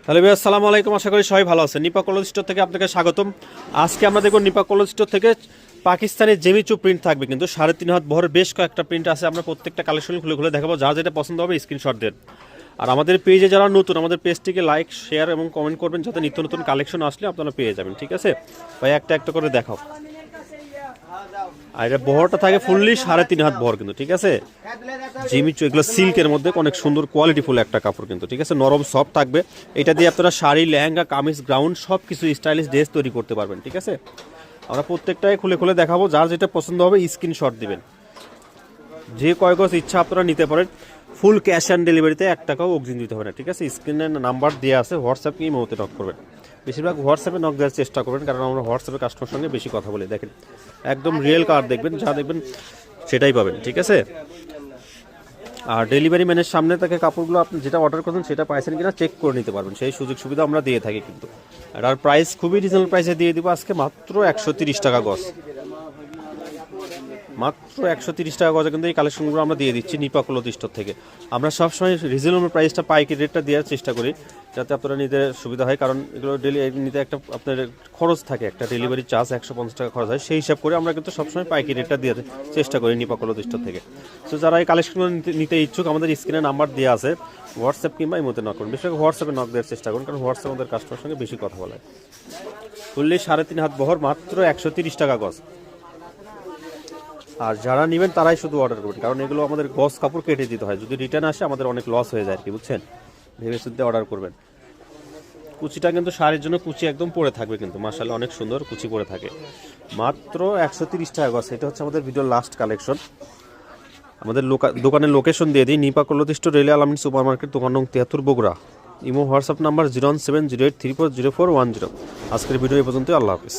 Hello ভাই, আসসালামু আলাইকুম। আশা করি সবাই ভালো আছেন। নিপা কলেজ স্টোর থেকে আপনাকে স্বাগতম। আজকে আমরা দেখব নিপা কলেজ স্টোর থেকে পাকিস্তানি জেমিচু প্রিন্ট থাকবে, কিন্তু 3.5 হাত বহরের বেশ কয়েকটা প্রিন্ট আছে। আমরা প্রত্যেকটা কালেকশন খুলে খুলে দেখাবো, যার যেটা পছন্দ হবে স্ক্রিনশট দেন। আর আমাদের পেজে যারা নতুন, আমাদের পেজটিকে লাইক, শেয়ার এবং কমেন্ট করবেন, যাতে নিত্য নতুন কালেকশন আসলে আপনারা পেয়ে যাবেন। ঠিক আছে ভাই, একটা একটা করে দেখাও। আর এটা বহরটা থাকে ফুললি 3.5 হাত বহর কিন্তু, ঠিক আছে। জিমিচু এগুলো সিল্কের মধ্যে অনেক সুন্দর কোয়ালিটিফুল একটা কাপড় কিন্তু, ঠিক আছে। নরম সফট থাকবে। এটা দিয়ে আপনারা শাড়ি, লেহেঙ্গা, কামিজ, গ্রাউন্ড সব কিছু স্টাইলিশ ড্রেস তৈরি করতে পারবেন, ঠিক আছে। আমরা প্রত্যেকটাই খুলে খুলে দেখাবো, যার যেটা পছন্দ হবে স্ক্রিনশট দিবেন। যে কয় গজ ইচ্ছা আপনারা নিতে পারেন। ফুল ক্যাশ অন ডেলিভারিতে 1 টাকাও অগ্রিম দিতে হবে না, ঠিক আছে। স্ক্রিনের নাম্বার দেওয়া আছে, হোয়াটসঅ্যাপ কি ইমোতে নক করবেন। বেশিরভাগ হোয়াটসঅ্যাপে নক দেওয়ার চেষ্টা করবেন, কারণ আমরা হোয়াটসঅ্যাপে কাস্টমার সঙ্গে বেশি কথা বলি। দেখেন একদম রিয়েল কালার দেখবেন, যা দেখবেন সেটাই পাবেন, ঠিক আছে। আর ডেলিভারি ম্যানের সামনে তাকে কাপড়গুলো আপনি যেটা অর্ডার করছেন সেটা পাইছেন কিনা চেক করে নিতে পারবেন, সেই সুযোগ সুবিধা আমরা দিয়ে থাকি কিন্তু। আর প্রাইস খুবই রিজনেবল প্রাইসে দিয়ে দিব আজকে, মাত্র 130 টাকা গজ। মাত্র 130 টাকা গজে কিন্তু এই কালেকশনগুলো আমরা দিয়ে দিচ্ছি নিপা ক্লথ স্টোর থেকে। আমরা সবসময় রিজনেবল প্রাইসটা, পাইকারি রেটটা দেওয়ার চেষ্টা করি, যাতে আপনারা নিতে সুবিধা হয়। কারণ এগুলো নিতে একটা আপনার খরচ থাকে, একটা ডেলিভারি চার্জ 150 টাকা খরচ হয়। সেই হিসাব করে আমরা কিন্তু সবসময় পাইকারি রেটটা দেওয়ার চেষ্টা করি নিপা ক্লথ স্টোর থেকে। তো যারা এই কালেকশনগুলো নিতে ইচ্ছুক, আমাদের স্ক্রিনে নাম্বার দেওয়া আছে, হোয়াটসঅ্যাপ কিংবা ইমোতে নক করুন। বিশেষ করে হোয়াটসঅ্যাপে নক দেওয়ার চেষ্টা করুন, কারণ হোয়াটসঅ্যাপ আমাদের কাস্টমার সঙ্গে বেশি কথা বলে। ফুললি 3.5 হাত বহর, মাত্র 130 টাকা গজ। আর যারা নেবেন তারাই শুধু অর্ডার করবেন, কারণ এগুলো আমাদের গজ কাপড় কেটে দিতে হয়। যদি রিটার্ন আসে আমাদের অনেক লস হয়ে যায় আর কি, বুঝছেন। ভেবে শুদ্ধ অর্ডার করবেন। কুচিটা কিন্তু শাড়ির জন্য কুচি একদম পরে থাকবে কিন্তু, মাশাআল্লাহ অনেক সুন্দর কুচি পরে থাকে। মাত্র 130 টাকা গজ। এটা হচ্ছে আমাদের ভিডিওর লাস্ট কালেকশন। আমাদের দোকানের লোকেশন দিয়ে দিই, নিপা ক্লথ স্টোর, রেলে আলামিন সুপার মার্কেট, দোকান নং 73, বগুড়া। Imo WhatsApp number 01708340410। আজকের ভিডিও এই পর্যন্ত। আল্লাহ হাফিজ।